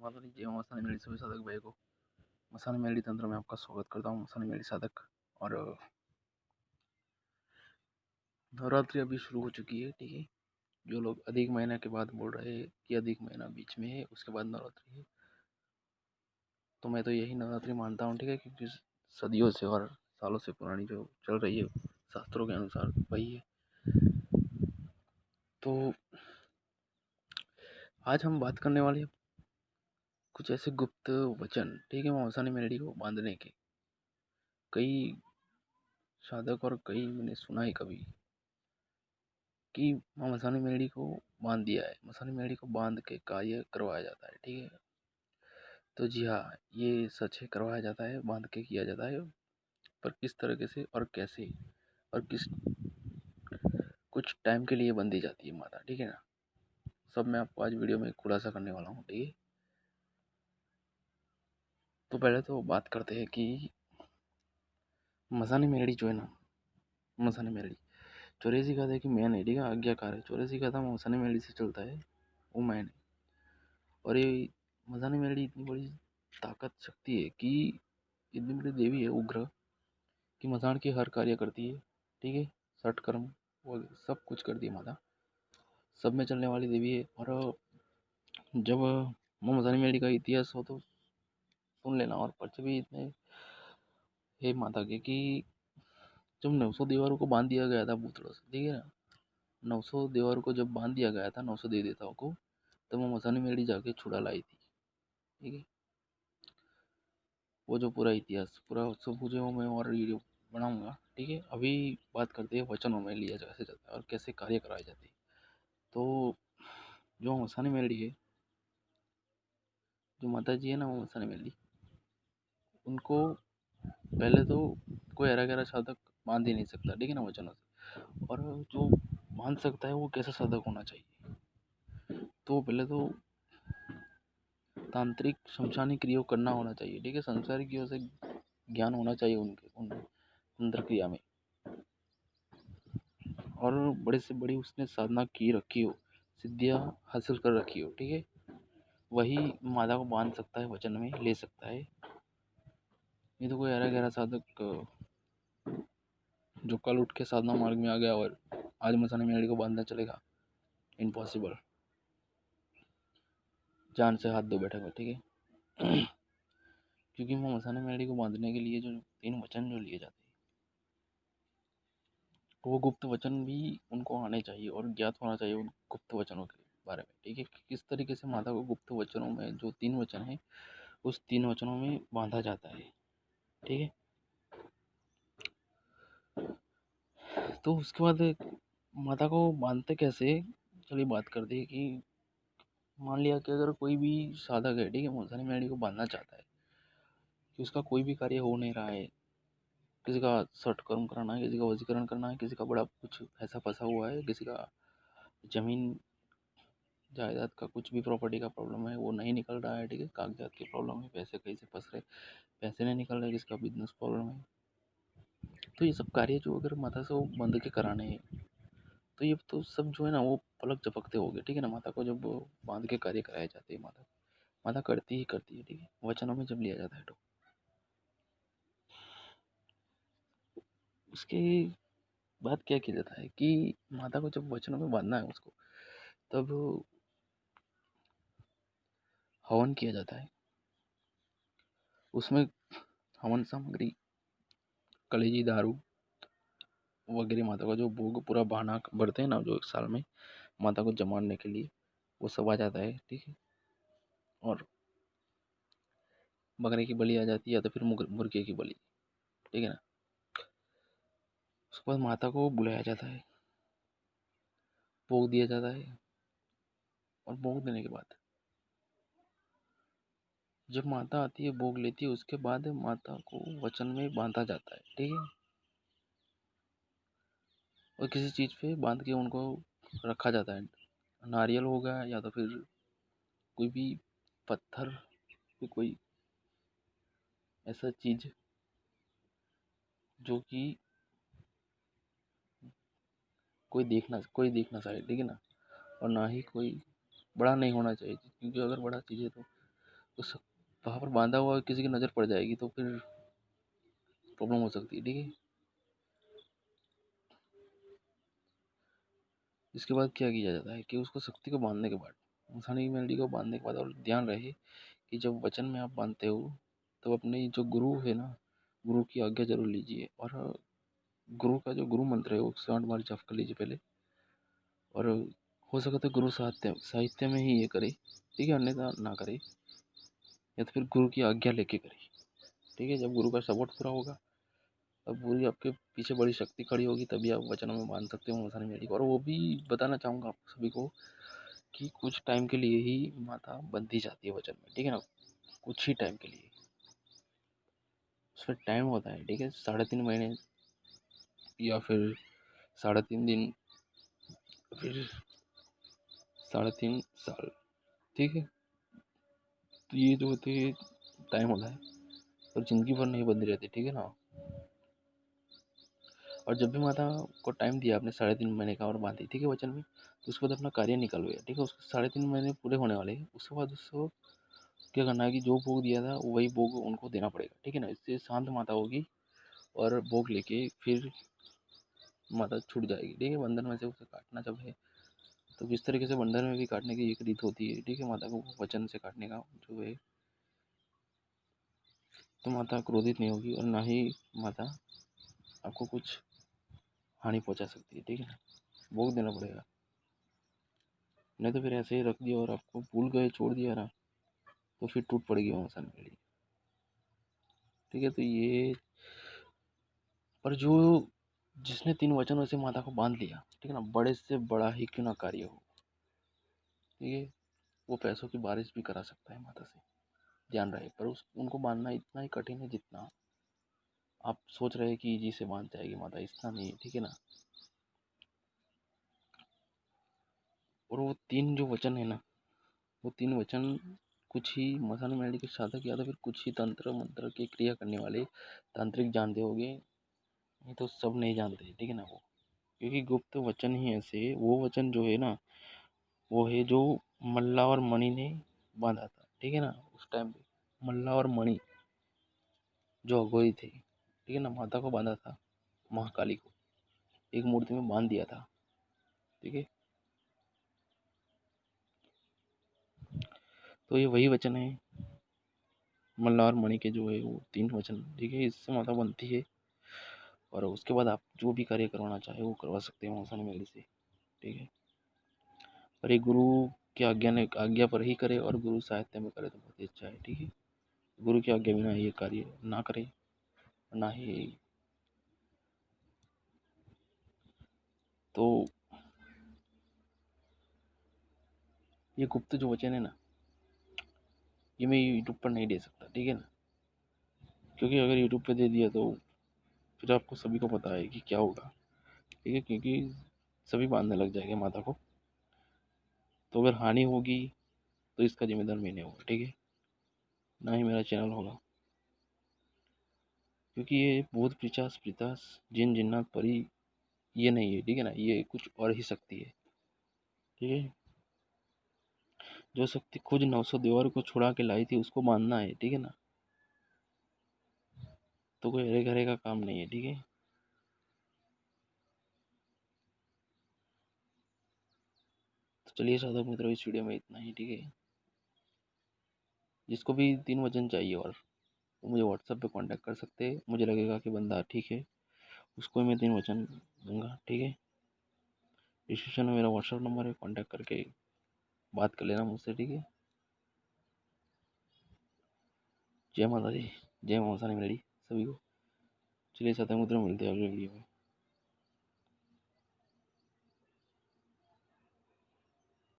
माताजी जय मां मसाने मेरी सभी साधक भाई को मसाने मेरी तंत्र में आपका स्वागत करता हूँ। मसाने मेरी साधक और नवरात्रि अभी शुरू हो चुकी है। ठीक है, जो लोग अधिक महीने के बाद बोल रहे हैं कि अधिक महीना बीच में है, उसके बाद नवरात्रि है, तो मैं तो यही नवरात्रि मानता हूँ। ठीक है, क्योंकि सदियों से और सालों से पुरानी जो चल रही है शास्त्रों के अनुसार वही है। तो आज हम बात करने वाले हैं कुछ ऐसे गुप्त वचन, ठीक है, मौसानी मेलडी को बांधने के। कई साधक और कई मैंने सुना है कभी कि माँ मसानी मेलडी को बांध दिया है, मसानी मेलडी को बांध के कार्य करवाया जाता है। ठीक है, तो जी हाँ, ये सच है, करवाया जाता है, बांध के किया जाता है। पर किस तरीके से और कैसे और किस कुछ टाइम के लिए बंधी जाती है माता, ठीक है ना, सब मैं आपको आज वीडियो में खुलासा करने वाला हूँ। ठीक है, तो पहले तो बात करते हैं कि मसानी मेलडी जो है ना, मसानी मेलडी चौरासी का था कि मैन है, ठीक है, आज्ञाकार है। चौरासी का था मसानी मेलडी से चलता है, वो मैन है। और ये मसानी मेलडी इतनी बड़ी ताकत शक्ति है कि इतनी बड़ी देवी है उग्र कि मसान के हर कार्य करती है। ठीक है, सठ कर्म वो सब कुछ करती है माता, सब में चलने वाली देवी है। और जब माँ मसानी मेलडी का इतिहास हो तो सुन लेना। और पर्चे भी इतने है माता के कि जब 900 दीवारों को बांध दिया गया था भूतड़ों से, ठीक है ना, 900 दीवारों को जब बांध दिया गया था 900 देवी देवताओं को, तब माँ मसानी मेलडी जाके छुड़ा लाई थी। ठीक है, वो जो पूरा इतिहास पूरा सब मुझे वो मैं और वीडियो बनाऊंगा। ठीक है, अभी बात करते हैं वचनों में लिया कैसे जाता है और कैसे कार्य कराए जाते हैं। तो जो मसानी मेलडी है, जो माता जी है ना, वो मसानी मेलडी, उनको पहले तो कोई हरा गहरा साधक बांध ही नहीं सकता, ठीक है ना, वचनों से। और जो बांध सकता है वो कैसा साधक होना चाहिए, तो पहले तो तांत्रिक शमशानी क्रिया करना होना चाहिए। ठीक है, संसारिक क्रिया से ज्ञान होना चाहिए उनके उन अंदर क्रिया में, और बड़े से बड़ी उसने साधना की रखी हो, सिद्धियाँ हासिल कर रखी हो। ठीक है, वही माता को बांध सकता है, वचन में ले सकता है। नहीं तो कोई हरा गहरा साधक जो कल उठ के साधना मार्ग में आ गया और आज मसानी मेलडी को बांधना चलेगा, इम्पॉसिबल, जान से हाथ धो बैठेगा। ठीक है, क्योंकि वो मसानी मेलडी को बांधने के लिए जो 3 वचन जो लिए जाते हैं, वो गुप्त वचन भी उनको आने चाहिए और ज्ञात होना चाहिए उन गुप्त वचनों के बारे में। ठीक है, किस तरीके से माता को गुप्त वचनों में जो 3 वचन है, उस 3 वचनों में बांधा जाता है। ठीक है, तो उसके बाद माता को बांधते कैसे, चलिए बात करते हैं कि मान लिया कि अगर कोई भी साधक है, ठीक है, मसानी मेलडी को बांधना चाहता है कि उसका कोई भी कार्य हो नहीं रहा है, किसी का सठ कर्म कराना है, किसी का वशीकरण करना है, किसी का बड़ा कुछ ऐसा फंसा हुआ है, किसी का जमीन जायदाद का कुछ भी प्रॉपर्टी का प्रॉब्लम है वो नहीं निकल रहा है। ठीक है, कागजात की प्रॉब्लम है, पैसे कहीं से फंस रहे, पैसे नहीं निकल रहे, किसका बिजनेस प्रॉब्लम है, तो ये सब कार्य जो अगर माता से वो बंद के कराने हैं, तो ये तो सब जो है ना वो पलक झपकते हो गए। ठीक है ना, माता को जब बांध के कार्य कराए जाते हैं, माता माता करती ही करती है। ठीक है, वचनों में जब लिया जाता है तो उसके बाद क्या किया जाता है कि माता को जब वचनों में बांधना है उसको, तब हवन किया जाता है। उसमें हवन सामग्री, कलेजी, दारू वगैरह, माता का जो भोग पूरा बहाना भरते हैं ना जो एक साल में माता को जमाने के लिए, वो सब आ जाता है। ठीक है, और बकरे की बलि आ जाती है या तो फिर मुर्गे की बलि। ठीक है ना, उसके बाद माता को बुलाया जाता है, भोग दिया जाता है, और भोग देने के बाद जब माता आती है भोग लेती है, उसके बाद माता को वचन में बांधा जाता है। ठीक है, और किसी चीज़ पे बांध के उनको रखा जाता है, नारियल होगा या तो फिर कोई भी पत्थर, कोई ऐसा चीज़ जो कि कोई देख ना सके। ठीक है ना, और ना ही कोई बड़ा नहीं होना चाहिए, क्योंकि अगर बड़ा चीज़ है तो उस वहाँ पर बांधा हुआ किसी की नज़र पड़ जाएगी तो फिर प्रॉब्लम हो सकती है, ठीक है। इसके बाद क्या किया जाता है कि उसको शक्ति को बांधने के बाद, मसानी मेलडी को बांधने के बाद, और ध्यान रहे कि जब वचन में आप बांधते हो तो अपने जो गुरु है ना, गुरु की आज्ञा जरूर लीजिए, और गुरु का जो गुरु मंत्र है वो 108 बार जप कर लीजिए पहले, और हो सके तो गुरु साहित्य साहित्य में ही ये करे, ठीक है, अन्यथा ना करे, या तो फिर गुरु की आज्ञा लेके करे, ठीक है। जब गुरु का सपोर्ट पूरा होगा, अब पूरी आपके पीछे बड़ी शक्ति खड़ी होगी, तभी आप वचनों में बांध सकते हो मसानी मेलडी को। और वो भी बताना चाहूँगा आप सभी को कि कुछ टाइम के लिए ही माता बंधी जाती है वचन में, ठीक है ना, कुछ ही टाइम के लिए, उसमें टाइम होता है, ठीक है, 3.5 महीने या फिर 3.5 दिन, फिर 3.5 साल, ठीक है। तो ये जो होते हैं टाइम होता है, और जिंदगी भर नहीं बंधी रहती, ठीक है ना। और जब भी माता को टाइम दिया आपने 3.5 महीने का और बांधी, ठीक है, वचन में, तो उसके बाद अपना कार्य निकालो, ठीक है। उसके 3.5 महीने पूरे होने वाले हैं, उसके बाद उसको क्या करना है कि जो भोग दिया था वही भोग उनको देना पड़ेगा, ठीक है ना। इससे शांत माता होगी, और भोग लेके फिर माता छूट जाएगी, ठीक है। बंधन में से उसे काटना जब है, तो किस तरीके से बंधन में भी काटने की एक रीत होती है, ठीक है, माता को वचन से काटने का जो है, तो माता क्रोधित नहीं होगी, और ना ही माता आपको कुछ हानि पहुंचा सकती है, ठीक है ना। भोग देना पड़ेगा, नहीं तो फिर ऐसे ही रख दिया और आपको भूल गए, छोड़ दिया ना, तो फिर टूट पड़ेगी वो इंसान के लिए, ठीक है। तो ये, पर जो जिसने 3 वचनों से माता को बांध लिया, ठीक है ना, बड़े से बड़ा ही क्यों ना कार्य हो, ठीक है, वो पैसों की बारिश भी करा सकता है माता से, ध्यान रहे। पर उनको बांधना इतना ही कठिन है जितना आप सोच रहे हैं कि इजी से बांध जाएगी माता, इतना नहीं है, ठीक है ना। और वो 3 जो वचन है ना, वो 3 वचन कुछ ही मसाला मेलडी के साधक या तो फिर कुछ ही तंत्र मंत्र की क्रिया करने वाले तांत्रिक जानते होंगे, नहीं तो सब नहीं जानते, ठीक है ना। वो क्योंकि गुप्त वचन ही ऐसे, वो वचन जो है ना, वो है जो मल्ला और मणि ने बांधा था, ठीक है ना। उस टाइम पे मल्ला और मणि जो अघोरी थे, ठीक है ना, माता को बांधा था, महाकाली को एक मूर्ति में बांध दिया था, ठीक है। तो ये वही वचन है, मल्ला और मणि के जो है वो 3 वचन, ठीक है, इससे माता बनती है। और उसके बाद आप जो भी कार्य करवाना चाहे वो करवा सकते हैं मसानी मेले से, ठीक है। पर ये गुरु की आज्ञा पर ही करे, और गुरु साहित्य में करे तो बहुत ही अच्छा है, ठीक है। गुरु की आज्ञा बिना ये कार्य ना करे, ना ही तो। ये गुप्त जो वचन है ना, ये मैं यूट्यूब पर नहीं दे सकता, ठीक है ना, क्योंकि अगर यूट्यूब पे दे दिया तो फिर आपको सभी को पता है कि क्या होगा, ठीक है, क्योंकि सभी बांधने लग जाएंगे माता को, तो अगर हानि होगी तो इसका जिम्मेदार मैं नहीं होगा, ठीक है, ना ही मेरा चैनल होगा, क्योंकि ये भूत पिशाच पिशाच जिन जिन्नात परी ये नहीं है, ठीक है ना, ये कुछ और ही शक्ति है, ठीक है। जो शक्ति खुद 900 देवर को छुड़ा के लाई थी उसको मानना है, ठीक है ना, तो कोई हरे घरे का काम नहीं है, ठीक है। तो चलिए साधक मित्रों, इस वीडियो में इतना ही, ठीक है। जिसको भी 3 वचन चाहिए और वो मुझे व्हाट्सएप पे कांटेक्ट कर सकते हैं, मुझे लगेगा कि बंदा ठीक है, उसको मैं 3 वचन दूंगा, ठीक है। डिस्क्रिप्शन में मेरा व्हाट्सएप नंबर है, कांटेक्ट करके बात कर लेना मुझसे, ठीक है। जय माता दी, जय माता मेरी सभी को। चलिए साधक मित्रों, मिलते हैं अगले वीडियो में।